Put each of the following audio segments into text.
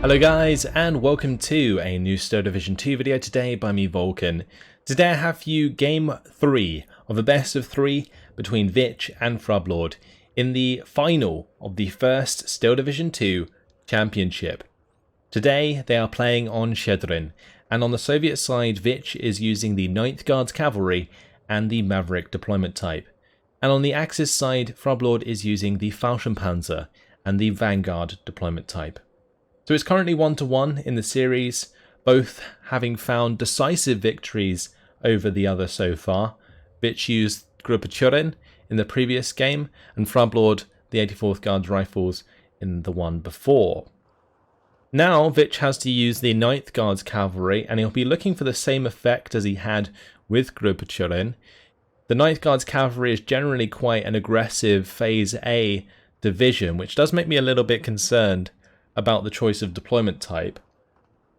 Hello guys, and welcome to a new Steel Division 2 video today by me, Vulcan. Today I have for you game 3 of a best of 3 between Vitch and Frubblord in the final of the first Steel Division 2 championship. Today they are playing on Shchedrin, and on the Soviet side Vitch is using the 9th Guards Cavalry and the Maverick deployment type. And on the Axis side, Frubblord is using the Fallschirm Panzer and the Vanguard deployment type. So it's currently 1-1 in the series, both having found decisive victories over the other so far. Vitch used Shchedrin in the previous game, and Frubblord the 84th Guards Rifles in the one before. Now Vitch has to use the 9th Guards Cavalry, and he'll be looking for the same effect as he had with Shchedrin. The 9th Guards Cavalry is generally quite an aggressive Phase A division, which does make me a little bit concerned about the choice of deployment type.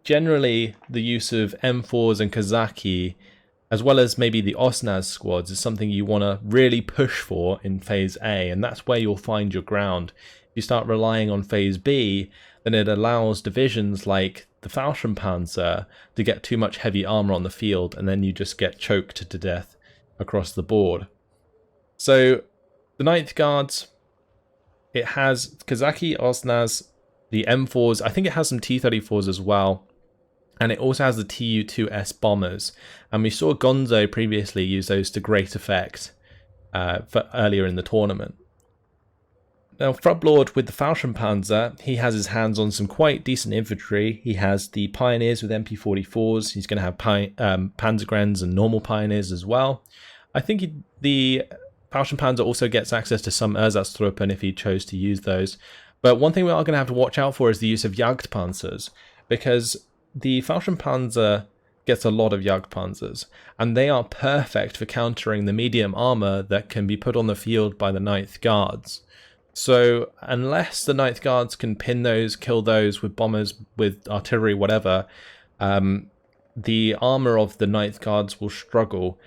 Generally, the use of M4s and Kazaki, as well as maybe the Osnaz squads, is something you want to really push for in Phase A, and that's where you'll find your ground. If you start relying on Phase B, then it allows divisions like the Fallschirm Panzer to get too much heavy armor on the field, and then you just get choked to death across the board. So, the 9th Guards, it has Kazaki, Osnaz, the M4s, I think it has some T-34s as well, and it also has the Tu-2S bombers, and we saw Gonzo previously use those to great effect for earlier in the tournament. Now Frubblord with the Fallschirm Panzer, he has his hands on some quite decent infantry. He has the Pioneers with MP44s, he's going to have Panzergrens and normal Pioneers as well. I think the Fallschirm Panzer also gets access to some Ersatztruppen if he chose to use those. But one thing we are going to have to watch out for is the use of Jagdpanzers, because the Fallschirm Panzer gets a lot of Jagdpanzers, and they are perfect for countering the medium armor that can be put on the field by the 9th Guards. So unless the 9th Guards can pin those, kill those with bombers, with artillery, whatever, the armor of the 9th Guards will struggle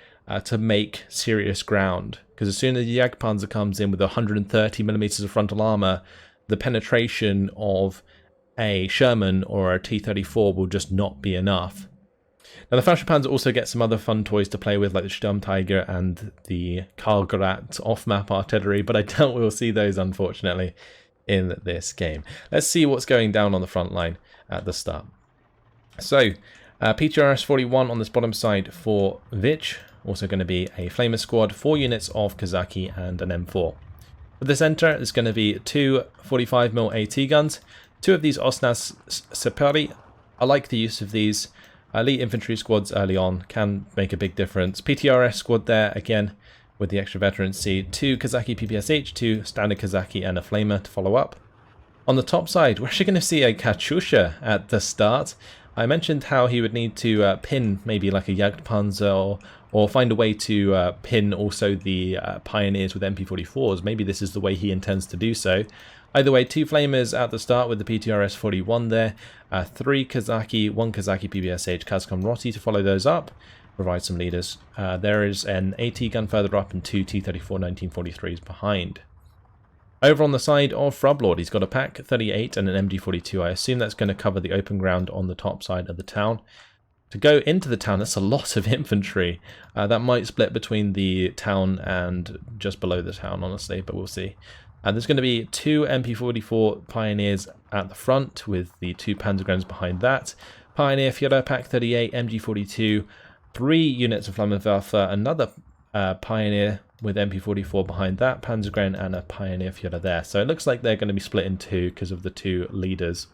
to make serious ground, because as soon as the Jagdpanzer comes in with 130mm of frontal armor, the penetration of a Sherman or a T-34 will just not be enough. Now the Fallschirm Panzer also gets some other fun toys to play with, like the Sturmtiger and the Karlgrat off-map artillery, but I doubt we'll see those unfortunately in this game. Let's see what's going down on the front line at the start. So PTRS 41 on this bottom side for Vitch, also going to be a Flamer squad, 4 units of Kazaki and an M4. For the center, there's going to be 2 45mm AT guns, 2 of these Osnaz Saperi. I like the use of these. Elite infantry squads early on can make a big difference. PTRS squad there, again, with the extra veterancy. 2 Kazaki PPSH, 2 standard Kazaki, and a Flamer to follow up. On the top side, we're actually going to see a Katyusha at the start. I mentioned how he would need to pin maybe like a Jagdpanzer or find a way to pin also the Pioneers with MP44s. Maybe this is the way he intends to do so. Either way, 2 Flamers at the start with the PTRS 41 there, 3 Kazaki, 1 Kazaki PBSH Kazcom Rotti to follow those up, provide some leaders. There is an AT gun further up and 2 T-34 1943s behind. Over on the side of Frubblord, he's got a PaK 38 and an MG42. I assume that's going to cover the open ground on the top side of the town. To go into the town, that's a lot of infantry. That might split between the town and just below the town, honestly, but we'll see. There's going to be 2 MP44 Pioneers at the front with the 2 Panzergrens behind that. Pioneer Führer, PaK 38, MG42, 3 units of Flammenwerfer, another Pioneer with MP44 behind that, Panzergren and a Pioneer Führer there. So it looks like they're going to be split in 2 because of the 2 leaders.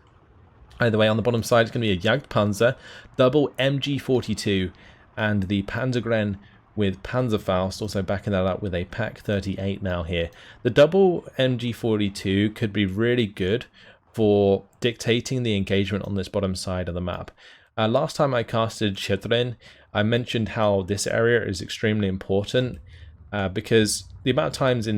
Either way, on the bottom side, it's going to be a Jagdpanzer, double MG42, and the Panzergren with Panzerfaust, also backing that up with a PaK 38 now here. The double MG42 could be really good for dictating the engagement on this bottom side of the map. Last time I casted Shchedrin, I mentioned how this area is extremely important because the amount of times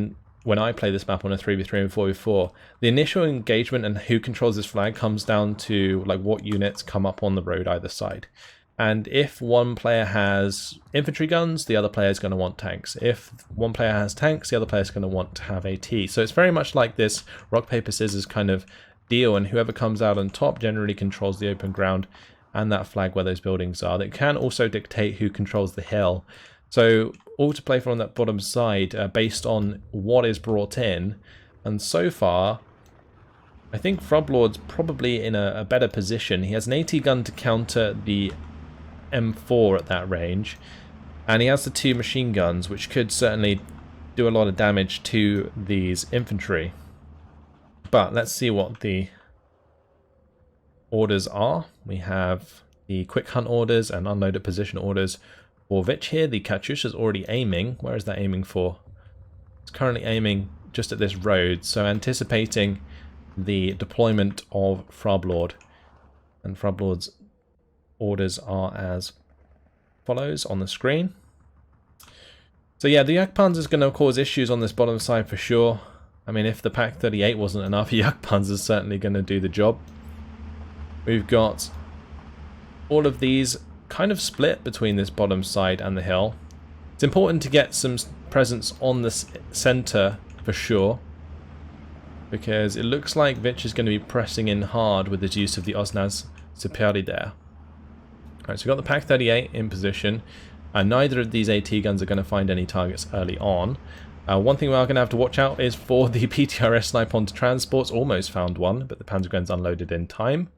when I play this map on a 3v3 and 4v4, the initial engagement and who controls this flag comes down to like what units come up on the road either side. And if one player has infantry guns, the other player is going to want tanks. If one player has tanks, the other player is going to want to have AT. So it's very much like this rock, paper, scissors kind of deal, and whoever comes out on top generally controls the open ground and that flag where those buildings are. That can also dictate who controls the hill. So all to play for on that bottom side based on what is brought in. And so far, I think Frubblord's probably in a better position. He has an AT gun to counter the M4 at that range, and he has the 2 machine guns, which could certainly do a lot of damage to these infantry. But let's see what the orders are. We have the quick hunt orders and unloaded position orders for Vitch here. The Katyusha's already aiming. Where is that aiming for? It's currently aiming just at this road, so anticipating the deployment of Frubblord. And Frubblord's orders are as follows on the screen. So yeah, the Jagdpanzer is going to cause issues on this bottom side for sure. I mean, if the Pak 38 wasn't enough, Jagdpanzer is certainly going to do the job. We've got all of these kind of split between this bottom side and the hill. It's important to get some presence on the center for sure, because it looks like Vitch is going to be pressing in hard with his use of the Osnaz Superi there. Alright, so we've got the Pak 38 in position. Neither of these AT guns are going to find any targets early on. One thing we are going to have to watch out is for the PTRS snipe onto transports. Almost found one, but the Panzergren's unloaded in time.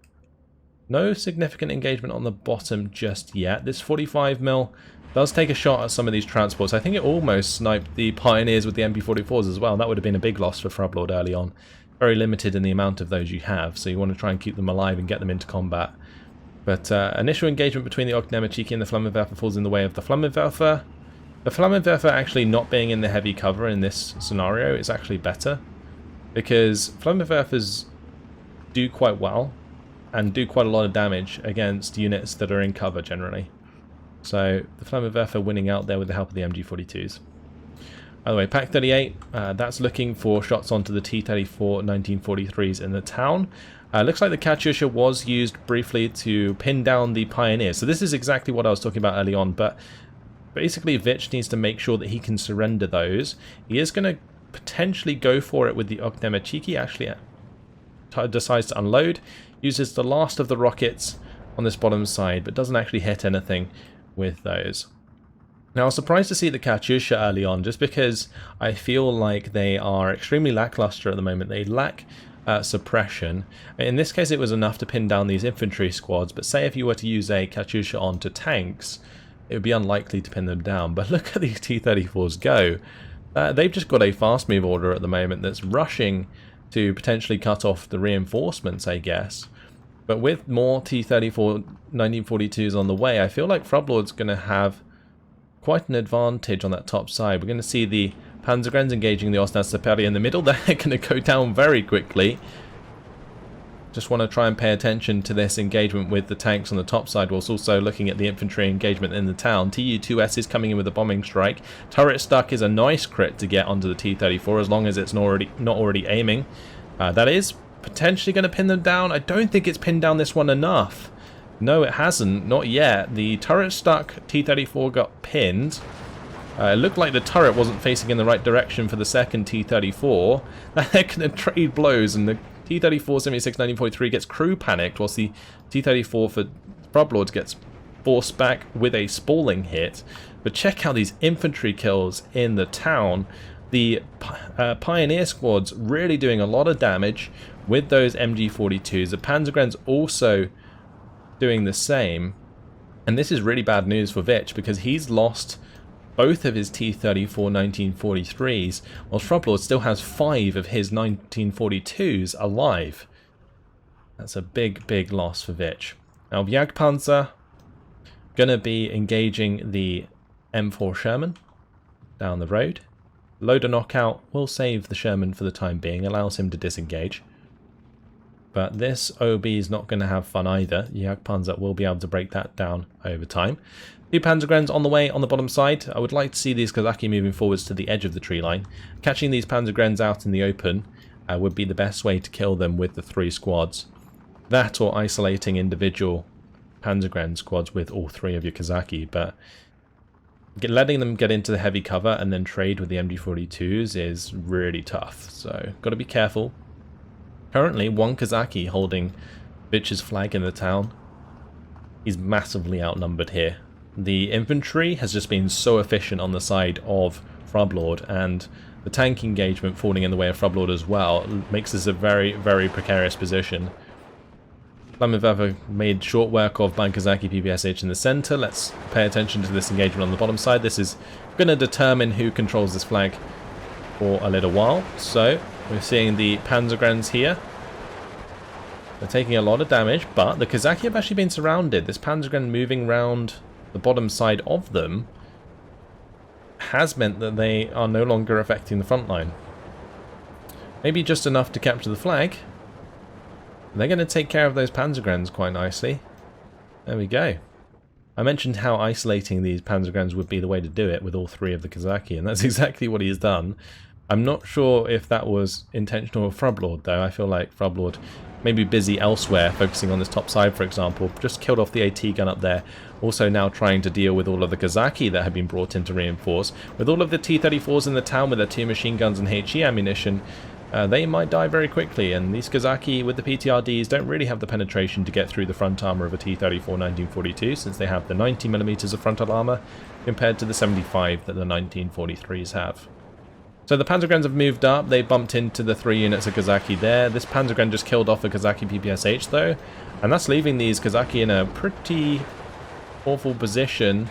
No significant engagement on the bottom just yet. This 45mm does take a shot at some of these transports. I think it almost sniped the Pioneers with the MP44s as well. That would have been a big loss for Frubblord early on. Very limited in the amount of those you have, so you want to try and keep them alive and get them into combat. But initial engagement between the Ognemachiki and the Flammenwerfer falls in the way of the Flammenwerfer. The Flammenwerfer actually not being in the heavy cover in this scenario is actually better, because Flammenwerfers do quite well and do quite a lot of damage against units that are in cover generally. So the Flammenwerfer winning out there with the help of the MG42s. By the way, Pak 38, that's looking for shots onto the T-34 1943s in the town. Looks like the Katyusha was used briefly to pin down the Pioneers. So this is exactly what I was talking about early on, but basically Vitch needs to make sure that he can surrender those. He is going to potentially go for it with the Ognemachiki. Actually decides to unload, uses the last of the rockets on this bottom side, but doesn't actually hit anything with those. Now, I was surprised to see the Katyusha early on, just because I feel like they are extremely lackluster at the moment. They lack suppression. In this case, it was enough to pin down these infantry squads, but say if you were to use a Katyusha onto tanks, it would be unlikely to pin them down. But look at these T-34s go. They've just got a fast move order at the moment that's rushing to potentially cut off the reinforcements, I guess. But with more T-34 1942s on the way, I feel like Frubblord's going to have quite an advantage on that top side. We're going to see the Panzergrens engaging the Osnaz Superi in the middle. They're going to go down very quickly. Just want to try and pay attention to this engagement with the tanks on the top side, whilst also looking at the infantry engagement in the town. TU-2S is coming in with a bombing strike. Turret stuck is a nice crit to get onto the T-34, as long as it's not already aiming. That is potentially going to pin them down. I don't think it's pinned down this one enough. No, it hasn't. Not yet. The turret stuck T-34 got pinned. It looked like the turret wasn't facing in the right direction for the second T-34. They're going to trade blows, and the T-34 76 1943 gets crew panicked, whilst the T-34 for Frubblord gets forced back with a spalling hit. But check out these infantry kills in the town. The Pioneer squad's really doing a lot of damage with those MG42s. The Panzergren's also doing the same. And this is really bad news for Vitch, because he's lost both of his T-34 1943s, while Frubblord still has 5 of his 1942s alive. That's a big, big loss for Vitch. Now, Jagdpanzer going to be engaging the M4 Sherman down the road. Loader knockout will save the Sherman for the time being, allows him to disengage. But this OB is not going to have fun either. Jagdpanzer will be able to break that down over time. 2 Panzergrens on the way on the bottom side. I would like to see these Kozaki moving forwards to the edge of the tree line. Catching these Panzergrens out in the open would be the best way to kill them with the 3 squads. That, or isolating individual Panzergren squads with all 3 of your Kozaki. But letting them get into the heavy cover and then trade with the MG42s is really tough. So, got to be careful. Currently, one Kazaki holding Vitch's flag in the town. He's massively outnumbered here. The infantry has just been so efficient on the side of Frubblord, and the tank engagement falling in the way of Frubblord as well makes this a very, very precarious position. Flammenwerfer made short work of Bankazaki PPSH in the center. Let's pay attention to this engagement on the bottom side. This is going to determine who controls this flag for a little while. So we're seeing the Panzergrens here. They're taking a lot of damage, but the Kazaki have actually been surrounded. This Panzergren moving around the bottom side of them has meant that they are no longer affecting the front line. Maybe just enough to capture the flag. They're going to take care of those Panzergrens quite nicely. There we go. I mentioned how isolating these Panzergrens would be the way to do it with all three of the Kazaki, and that's exactly what he's done. I'm not sure if that was intentional of Frubblord, though. I feel like Frubblord may be busy elsewhere, focusing on this top side, for example. Just killed off the AT gun up there. Also now trying to deal with all of the Kazaki that have been brought in to reinforce. With all of the T-34s in the town with their 2 machine guns and HE ammunition, they might die very quickly, and these Kazaki with the PTRDs don't really have the penetration to get through the front armor of a T-34 1942, since they have the 90mm of frontal armor compared to the 75 that the 1943s have. So the Panzergrens have moved up. They bumped into the 3 units of Kazaki there. This Panzergren just killed off a Kazaki PPSH though, and that's leaving these Kazaki in a pretty awful position.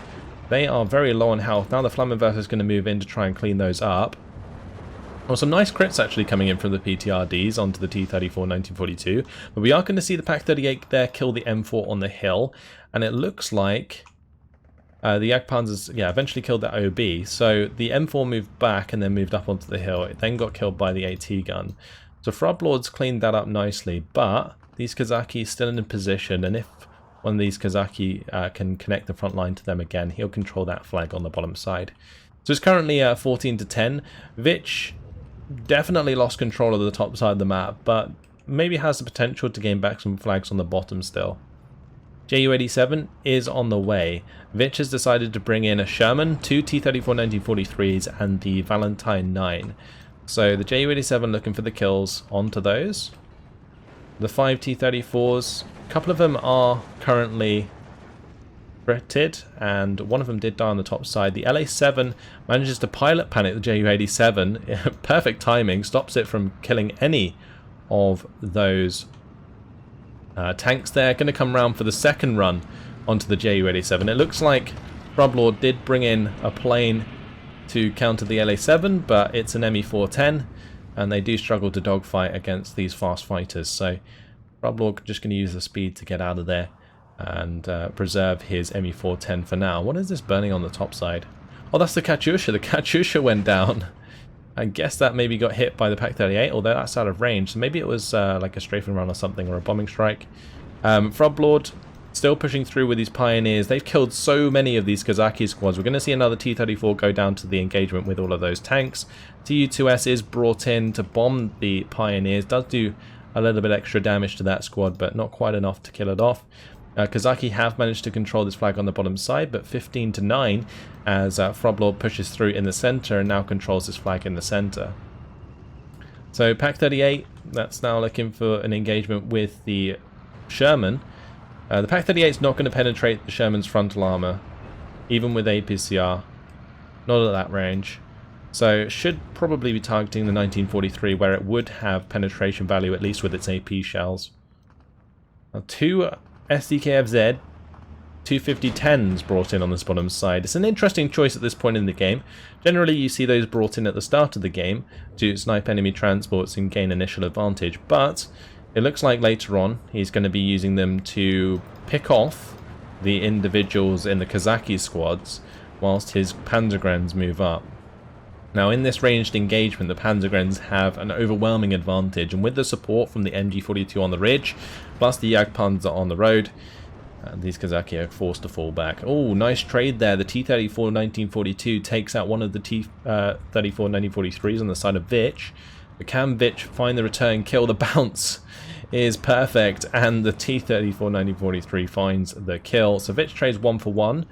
They are very low on health. Now the Flammenwerfer is going to move in to try and clean those up. Well, some nice crits actually coming in from the PTRDs onto the T-34 1942, but we are going to see the Pak-38 there kill the M4 on the hill, and it looks like the Jagdpanzers, yeah, eventually killed that OB. So the M4 moved back and then moved up onto the hill. It then got killed by the AT gun. So Frubblord's cleaned that up nicely, but these Kazaki still in a position, and if one of these Kazaki can connect the front line to them again, he'll control that flag on the bottom side. So it's currently 14 to 10. Vitch definitely lost control of the top side of the map, but maybe has the potential to gain back some flags on the bottom still. Ju-87 is on the way. Vitch has decided to bring in a Sherman, 2 T-34 1943s, and the Valentine 9. So the Ju-87 looking for the kills onto those. The 5 T-34s, a couple of them are currently critted, and one of them did die on the top side. The LA-7 manages to pilot panic the Ju-87. Perfect timing, stops it from killing any of those tanks there. Going to come round for the second run onto the Ju-87. It looks like Frubblord did bring in a plane to counter the LA-7, but it's an Me-410, and they do struggle to dogfight against these fast fighters. So Frubblord just going to use the speed to get out of there and preserve his Me-410 for now. What is this burning on the top side? Oh, that's the Katyusha. The Katyusha went down. I guess that maybe got hit by the Pak-38, although that's out of range. So maybe it was like a strafing run or something, or a bombing strike. Frubblord still pushing through with these Pioneers. They've killed so many of these Kazaki squads. We're going to see another T-34 go down to the engagement with all of those tanks. Tu-2S is brought in to bomb the Pioneers. Does do a little bit extra damage to that squad, but not quite enough to kill it off. Kazaki have managed to control this flag on the bottom side, but 15 to 9 as Frubblord pushes through in the center and now controls this flag in the center. So Pak-38, that's now looking for an engagement with the Sherman. The Pak-38 is not going to penetrate the Sherman's frontal armor, even with APCR, not at that range. So should probably be targeting the 1943, where it would have penetration value, at least with its AP shells. Now, 2 SDKFZ 250-10s brought in on this bottom side. It's an interesting choice at this point in the game. Generally you see those brought in at the start of the game to snipe enemy transports and gain initial advantage, but it looks like later on he's going to be using them to pick off the individuals in the Kazaki squads whilst his Panzergrens move up. Now in this ranged engagement, the Panzergrens have an overwhelming advantage, and with the support from the MG42 on the ridge, plus the Jagdpanzer on the road, these Kazaki are forced to fall back. Oh, nice trade there. The T-34 1942 takes out one of the T-34 1943s on the side of Vitch. But can Vitch find the return kill? The bounce is perfect, and the T-34 1943 finds the kill. So Vitch trades 1 for 1.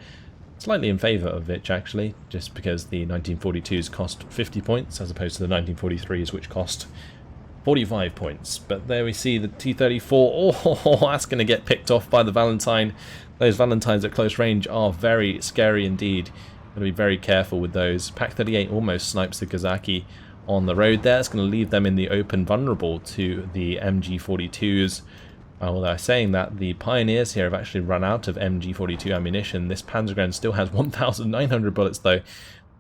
Slightly in favour of Vitch, actually, just because the 1942s cost 50 points as opposed to the 1943s, which cost 45 points. But there we see the T-34. Oh, that's going to get picked off by the Valentine. Those Valentines at close range are very scary indeed. Got to be very careful with those. Pak-38 almost snipes the Kazaki on the road there. It's going to leave them in the open, vulnerable to the MG42s. Although saying that, the Pioneers here have actually run out of MG42 ammunition. This Panzergrenade still has 1,900 bullets though.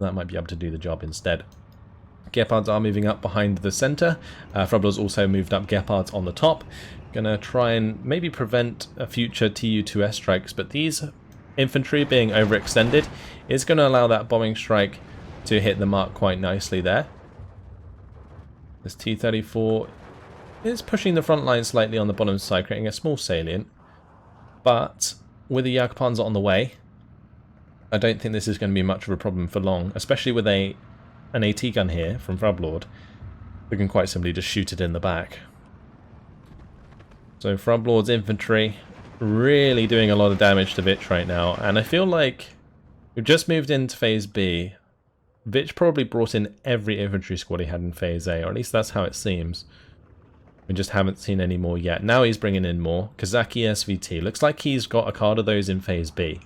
That might be able to do the job instead. Gepards are moving up behind the centre. Frubblord's also moved up Gepards on the top. Gonna try and maybe prevent a future Tu-2S strikes, but these infantry being overextended is going to allow that bombing strike to hit the mark quite nicely there. This T-34 is pushing the front line slightly on the bottom side, creating a small salient. But with the Jagdpanzer on the way, I don't think this is going to be much of a problem for long, especially with an AT gun here from Frubblord. We can quite simply just shoot it in the back. So Frubblord's infantry really doing a lot of damage to Vitch right now, and I feel like we've just moved into Phase B. Vitch probably brought in every infantry squad he had in Phase A, or at least that's how it seems. We just haven't seen any more yet. Now he's bringing in more. Kazaki SVT. Looks like he's got a card of those in Phase B.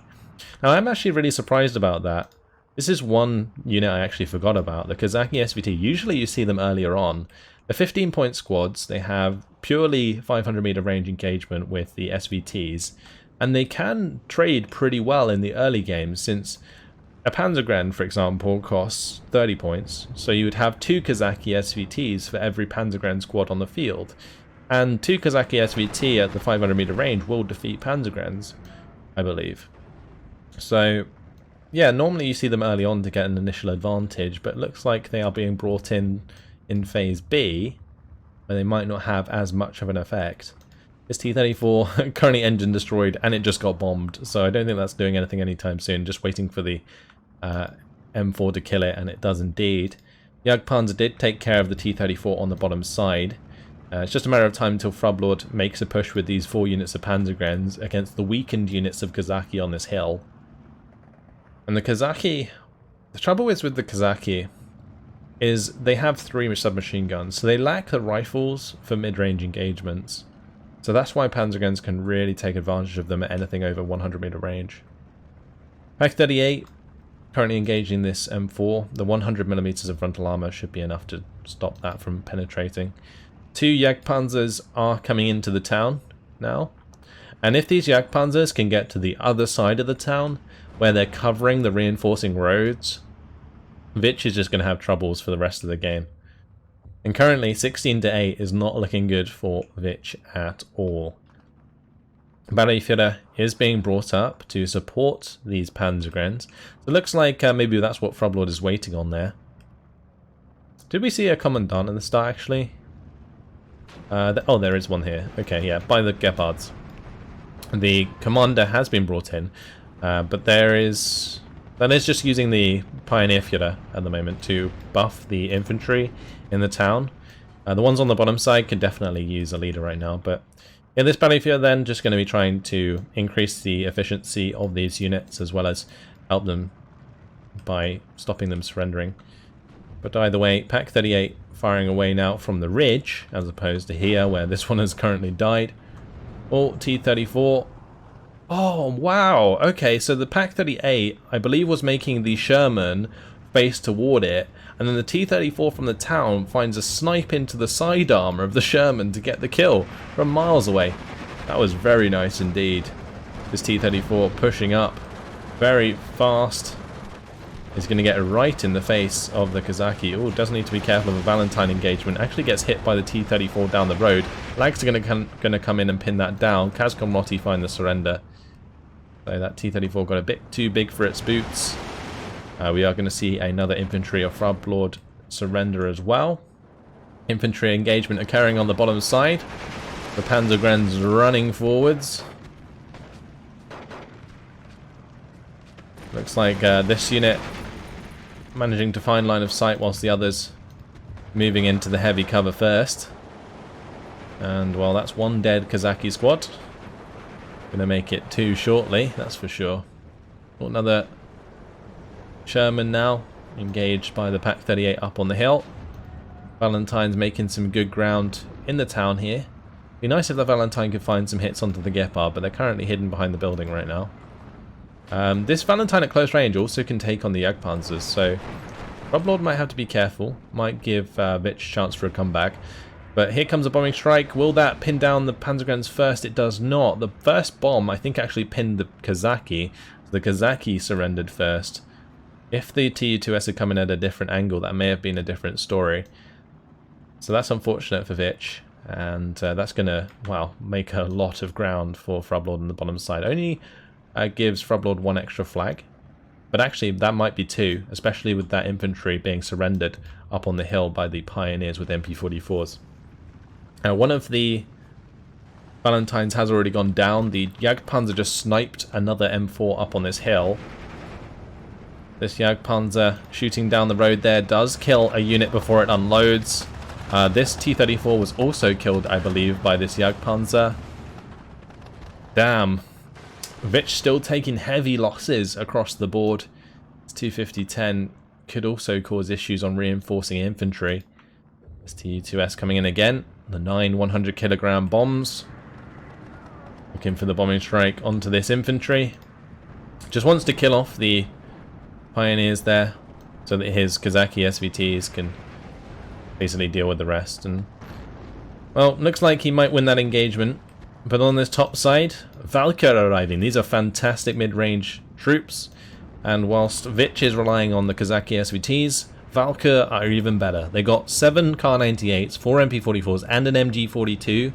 Now I'm actually really surprised about that. This is one unit I actually forgot about. The Kazaki SVT. Usually you see them earlier on. The 15-point squads, they have purely 500-meter range engagement with the SVTs. And they can trade pretty well in the early games, since a Panzergrenade, for example, costs 30 points, so you would have 2 Kazaki SVTs for every Panzergrenade squad on the field. And 2 Kazaki SVT at the 500-meter range will defeat Panzergrenades, I believe. So, yeah, normally you see them early on to get an initial advantage, but it looks like they are being brought in Phase B, where they might not have as much of an effect. This T-34 currently engine destroyed, and it just got bombed, so I don't think that's doing anything anytime soon, just waiting for the M4 to kill it, and it does indeed. Jagdpanzer did take care of the T-34 on the bottom side. It's just a matter of time until Frubblord makes a push with these 4 units of Panzergrenades against the weakened units of Kazaki on this hill. And the Kazaki, the trouble is with the Kazaki is they have 3 submachine guns, so they lack the rifles for mid-range engagements. So that's why Panzergrenades can really take advantage of them at anything over 100 meter range. Pak-38 currently engaging this M4. The 100 millimeters of frontal armor should be enough to stop that from penetrating. 2 Jagdpanzers are coming into the town now. And if these Jagdpanzers can get to the other side of the town, where they're covering the reinforcing roads, Vitch is just going to have troubles for the rest of the game. And currently 16-8 is not looking good for Vitch at all. Battlefeuer is being brought up to support these Panzergrenades. It looks like maybe that's what Frubblord is waiting on there. Did we see a commandant at the start actually? Oh, there is one here. Okay, yeah, by the Gepards. The commander has been brought in, but that is just using the Pioneer Führer at the moment to buff the infantry in the town. The ones on the bottom side can definitely use a leader right now, but in this battlefield then just going to be trying to increase the efficiency of these units as well as help them by stopping them surrendering. But either way, Pak-38 firing away now from the ridge as opposed to here where this one has currently died. Oh, T-34. Oh, wow. Okay, so the Pak-38 I believe was making the Sherman face toward it, and then the T-34 from the town finds a snipe into the side armor of the Sherman to get the kill from miles away. That was very nice indeed. This T-34 pushing up very fast is going to get right in the face of the Kazaki. Oh, does need to be careful of a Valentine engagement. Actually gets hit by the T-34 down the road. Lags are going to come in and pin that down. Kazkomrotti find the surrender. So that T-34 got a bit too big for its boots. We are going to see another infantry of Frubblord surrender as well. Infantry engagement occurring on the bottom side. The Panzergrenades running forwards. Looks like this unit managing to find line of sight whilst the others moving into the heavy cover first. And well, that's one dead Kazaki squad. Gonna make it 2 shortly, that's for sure. Another Sherman now, engaged by the Pak-38 up on the hill. Valentine's making some good ground in the town here. Be nice if the Valentine could find some hits onto the Gepard, but they're currently hidden behind the building right now. This Valentine at close range also can take on the Jagdpanzers, so Frubblord might have to be careful. Might give Vitch a chance for a comeback. But here comes a bombing strike. Will that pin down the Panzergrens first? It does not. The first bomb, I think, actually pinned the Kazaki. The Kazaki surrendered first. If the Tu-2S had come in at a different angle, that may have been a different story. So that's unfortunate for Vitch. And that's going to, well, make a lot of ground for Frubblord on the bottom side. Only gives Frubblord one extra flag. But actually, that might be two, especially with that infantry being surrendered up on the hill by the Pioneers with MP44s. One of the Valentines has already gone down. The Jagdpanzer just sniped another M4 up on this hill. This Jagdpanzer shooting down the road there does kill a unit before it unloads. This T-34 was also killed, I believe, by this Jagdpanzer. Damn. Vitch still taking heavy losses across the board. This 250-10 could also cause issues on reinforcing infantry. This Tu-2S coming in again. The 9 100-kilogram bombs. Looking for the bombing strike onto this infantry. Just wants to kill off the Pioneers there, so that his Kazaki SVTs can basically deal with the rest. And well, looks like he might win that engagement. But on this top side, Valkyr arriving. These are fantastic mid-range troops. And whilst Vitch is relying on the Kazaki SVTs, Valkyr are even better. They got 7 Kar-98s, 4 MP44s, and an MG42.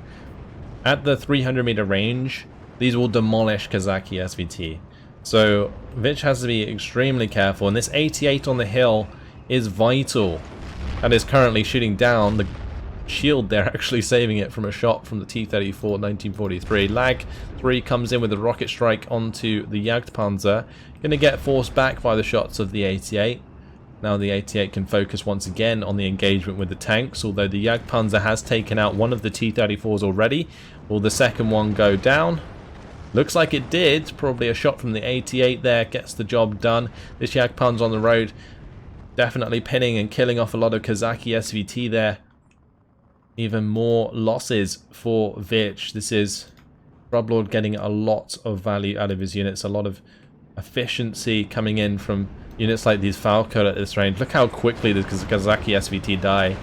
At the 300-meter range, these will demolish Kazaki SVT. So Vitch has to be extremely careful, and this 88 on the hill is vital. That is currently shooting down the shield there, actually saving it from a shot from the T-34 1943. Lag 3 comes in with a rocket strike onto the Jagdpanzer. Going to get forced back by the shots of the 88. Now the 88 can focus once again on the engagement with the tanks, although the Jagdpanzer has taken out one of the T-34s already. Will the second one go down? Looks like it did. Probably a shot from the 88 there gets the job done. This Jagdpanzer on the road definitely pinning and killing off a lot of Kazaki SVT there. Even more losses for Vitch. This is Frubblord getting a lot of value out of his units, a lot of efficiency coming in from units like these Valkyr at this range. Look how quickly the Kazaki SVT die.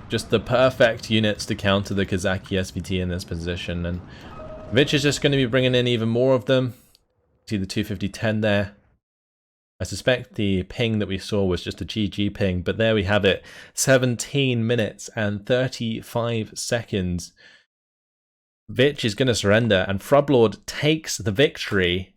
Just the perfect units to counter the Kazaki SVT in this position. And Vitch is just going to be bringing in even more of them. See the 250-10 there. I suspect the ping that we saw was just a GG ping, but there we have it. 17 minutes and 35 seconds. Vitch is going to surrender, and Frubblord takes the victory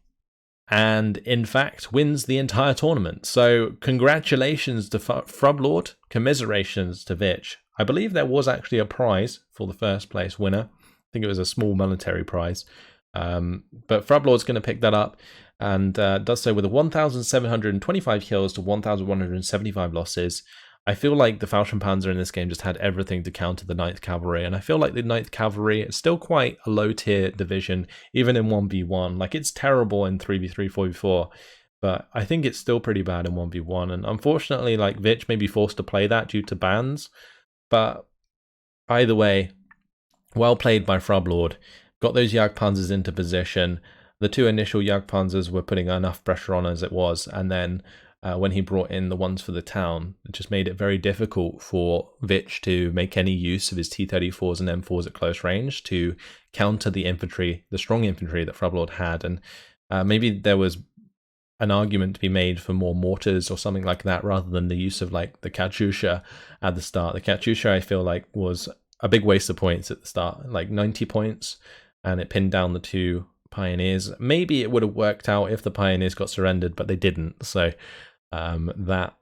and, in fact, wins the entire tournament. So, congratulations to Frubblord, commiserations to Vitch. I believe there was actually a prize for the first place winner. I think it was a small monetary prize. But Frubblord's going to pick that up, and does so with a 1,725 kills to 1,175 losses. I feel like the Fallschirm Panzer in this game just had everything to counter the 9th Cavalry, and I feel like the 9th Cavalry is still quite a low-tier division, even in 1v1. Like, it's terrible in 3v3, 4v4, but I think it's still pretty bad in 1v1, and unfortunately, like, Vitch may be forced to play that due to bans, but either way, well played by Frubblord. Got those Jagdpanzers into position. The 2 initial Jagdpanzers were putting enough pressure on as it was, and then when he brought in the ones for the town, it just made it very difficult for Vitch to make any use of his T-34s and M4s at close range to counter the infantry, the strong infantry that Frubblord had. And maybe there was an argument to be made for more mortars or something like that, rather than the use of like the Katyusha at the start. The Katyusha, I feel like, was a big waste of points at the start, like 90 points, and it pinned down the 2 Pioneers. Maybe it would have worked out if the Pioneers got surrendered, but they didn't, so that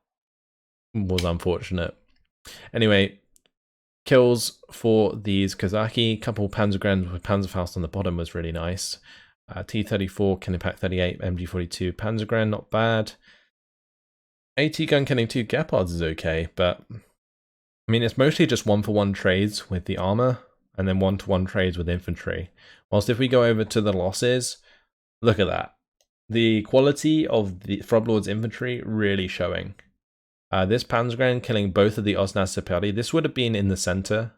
was unfortunate. Anyway, kills for these Kazaki. Couple Panzergrens with Panzerfaust on the bottom was really nice. T-34, Cannon Pack 38, MG42, Panzergren, not bad. AT gun killing 2 Gepards is okay, but I mean, it's mostly just 1-for-1 trades with the armor, and then 1-to-1 trades with infantry. Whilst if we go over to the losses, look at that. The quality of the Frubblord's infantry really showing. This Panzergren killing both of the Osnaz Sapari. This would have been in the center.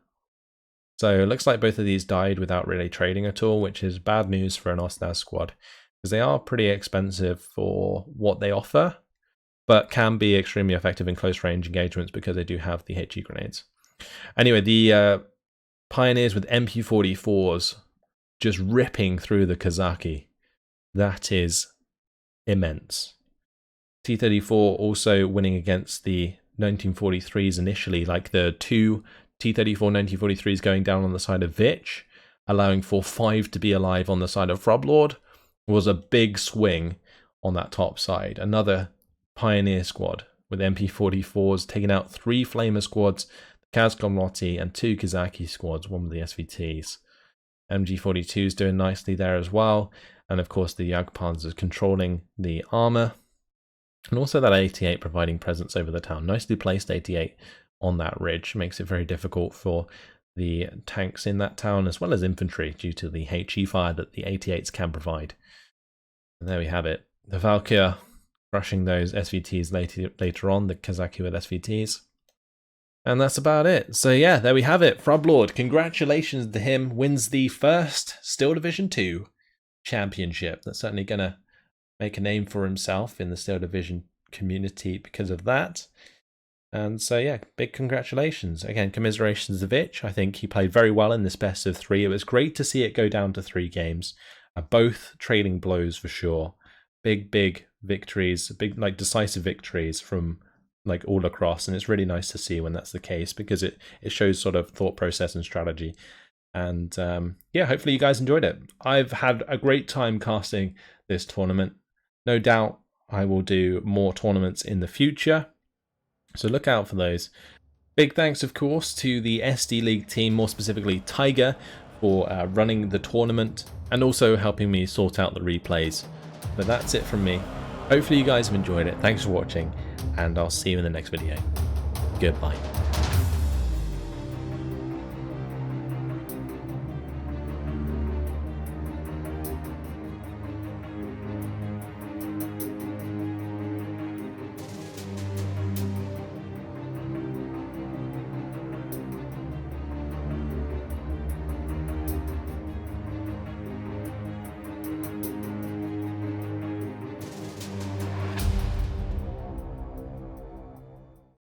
So it looks like both of these died without really trading at all, which is bad news for an Osnaz squad, because they are pretty expensive for what they offer, but can be extremely effective in close range engagements because they do have the HE grenades. Anyway, the Pioneers with MP44s just ripping through the Kazaki. That is immense. T-34 also winning against the 1943s initially, like the 2 T-34 1943s going down on the side of Vitch, allowing for 5 to be alive on the side of Frubblord, was a big swing on that top side. Another Pioneer squad with MP44s taking out 3 Flamer squads, the Kazkomloti, and 2 Kazaki squads, one with the SVTs. MG42s doing nicely there as well, and of course the Jagdpanzers controlling the armor, and also that 88 providing presence over the town. Nicely placed 88 on that ridge, makes it very difficult for the tanks in that town as well as infantry due to the HE fire that the 88s can provide. And there we have it. The Valkyr crushing those SVTs later on, the Kazaki with SVTs. And that's about it. So yeah, there we have it. Frubblord, congratulations to him, wins the first Steel Division 2 championship. That's certainly going to make a name for himself in the Steel Division community because of that. And so yeah, big congratulations. Again, commiserations to Vitch. I think he played very well in this best of 3. It was great to see it go down to 3 games. Both trading blows for sure. Big victories, big like decisive victories from like all across, and it's really nice to see when that's the case because it shows sort of thought process and strategy. And yeah, hopefully you guys enjoyed it. I've had a great time casting this tournament. No doubt I will do more tournaments in the future, so look out for those. Big thanks of course to the SD League team, more specifically Tiger, for running the tournament and also helping me sort out the replays. But that's it from me. Hopefully you guys have enjoyed it. Thanks for watching, and I'll see you in the next video. Goodbye.